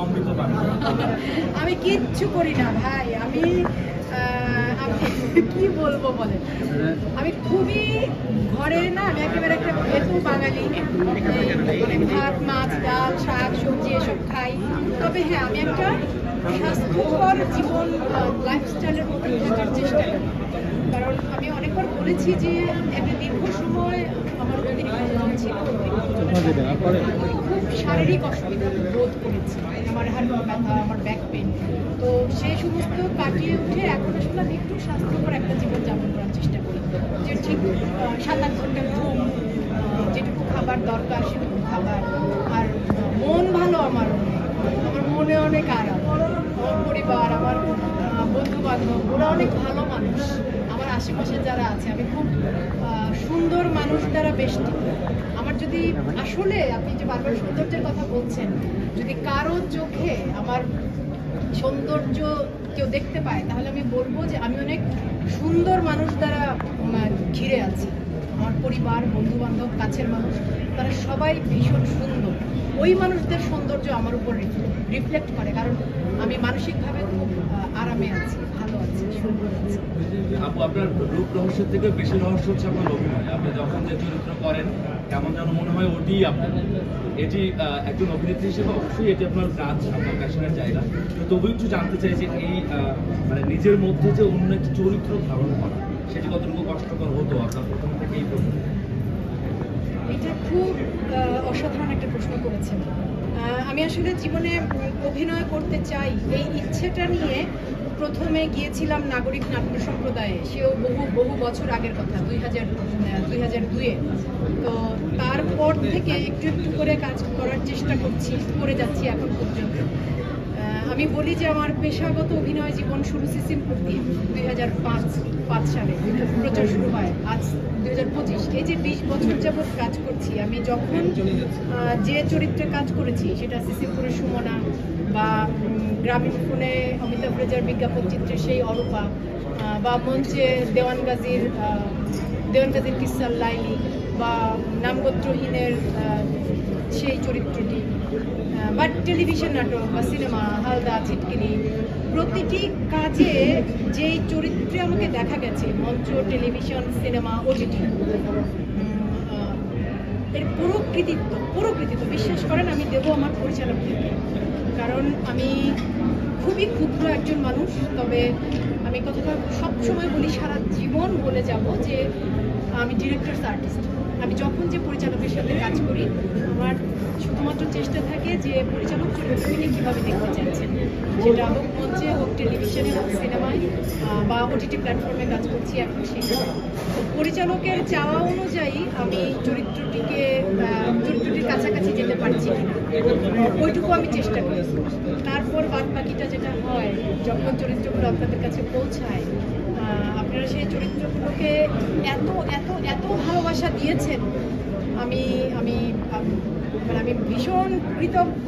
অমৃত পান? আমি কিচ্ছু করি না ভাই, আমি কি বলবো বলেন, আমি খুবই ঘরের না, আমি একেবারে একটা ভেতু বাঙালি, মানে ভাত মাছ ডাল শাক সবজি এসব খাই। তবে হ্যাঁ, আমি একটা স্বাস্থ্যকর জীবন লাইফস্টাইলের মধ্যে থাকার চেষ্টা করি। কারণ আমি অনেকবার বলেছি যে একটা দীর্ঘ সময় আমার অতিরিক্ত ছিল, খুব শারীরিক অসুবিধা বোধ করেছি, আমার হাড় ব্যথা, আমার ব্যাক পেন। তো সেই সমস্ত কাটিয়ে উঠে এখন আসলে আমি একটু স্বাস্থ্যকর একটা জীবন যাপন করার চেষ্টা করি, যে ঠিক 7-8 ঘন্টার ঘুম, যেটুকু খাবার দরকার সেটুকু খাবার, আর মন ভালো আমার মনে অনেক আরাম। আমার পরিবার, আমার বন্ধু বান্ধব, ওরা অনেক ভালো মানুষ। আমার আশেপাশে যারা আছে, আমি খুব সুন্দর মানুষ দ্বারা বেষ্টিত। আমার যদি আসলে, আপনি যে বারবার সৌন্দর্যের কথা বলছেন, যদি কারো চোখে আমার সৌন্দর্য কেউ দেখতে পায়, তাহলে আমি বলবো যে আমি অনেক সুন্দর মানুষ দ্বারা ঘিরে আছি। আমার পরিবার, বন্ধু বান্ধব, কাছের মানুষ, তারা সবাই ভীষণ সুন্দর। ওই মানুষদের সৌন্দর্য আমার উপর রিফ্লেক্ট করে, কারণ আমি মানসিকভাবে খুব আরামে আছি, ভালো আছি, সুন্দর আছি। আপু, আপনার রূপ রহস্যের থেকে বেশি রহস্য হচ্ছে আপনার অভিনয়। আপনি যখন যে চরিত্র করেন, কেমন যেন মনে হয় ওটিই আপনার। এটি একজন অভিনেত্রী হিসেবে অবশ্যই এটি আপনার কাজ, আপনার প্যাশনের জায়গা। তো তবুও একটু জানতে চাই যে এই মানে নিজের মধ্যে যে অন্য একটি চরিত্র ধারণ করা, সেটি কতটুকু কষ্টকর হতো আপনার প্রথম থেকেই? এটা খুব অসাধারণ একটা প্রশ্ন করেছেন। আমি আসলে জীবনে অভিনয় করতে চাই, এই ইচ্ছেটা নিয়ে প্রথমে গিয়েছিলাম নাগরিক নাট্য সম্প্রদায়ে, সেও বহু বছর আগের কথা, 2002-এ। তো তারপর থেকে একটু একটু করে কাজ করার চেষ্টা করে যাচ্ছি এখন পর্যন্ত। আমি বলি যে আমার পেশাগত অভিনয় জীবন শুরু সিসিমপুর দিয়ে 2005 সালে প্রচার শুরু হয়, আজ 2025। এই যে 20 বছর যাবৎ কাজ করছি, আমি যখন যে চরিত্রে কাজ করেছি, সেটা সিসিমপুরের সুমনা, বা গ্রামীণ ফোনে অমিতাভ রেজার বিজ্ঞাপন চিত্রে সেই অরূপা, বা মঞ্চে দেওয়ানগাজীর কিসার লাইলি, বা নামগোত্রহীনের সেই চরিত্রটি, বা টেলিভিশন নাটক বা সিনেমা হালদা, ছিটকিনি, প্রতিটি কাজে যেই চরিত্রে আমাকে দেখা গেছে, মঞ্চ, টেলিভিশন, সিনেমা, ওটিটি, এর পুরো কৃতিত্ব বিশ্বাস করেন আমি দেব আমার পরিচালককে। কারণ আমি খুবই ক্ষুদ্র একজন মানুষ, তবে আমি কথাটা সবসময় বলি, সারা জীবন বলে যাব যে আমি ডিরেক্টরস আর্টিস্ট। আমি যখন যে পরিচালকের সাথে কাজ করি, আমার শুধুমাত্র চেষ্টা থাকে যে পরিচালক চরিত্রটিকে কীভাবে দেখতে চাইছেন, সেটা হোক মঞ্চে, হোক টেলিভিশনে, হোক সিনেমায়, বা ওটিটি প্ল্যাটফর্মে কাজ করছি এখন সেখানে। পরিচালকের চাওয়া অনুযায়ী আমি চরিত্রটির কাছাকাছি যেতে পারছি কিনা, ওইটুকু আমি চেষ্টা করি। তারপর বাদ বাকিটা যেটা হয়, যখন চরিত্রগুলো আপনাদের কাছে পৌঁছায়, আপনারা সেই চরিত্রগুলোকে এত এত এত ভালোবাসা দিয়েছেন, আমি ভীষণ কৃতজ্ঞ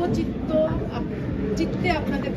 চিত্তে আপনাদের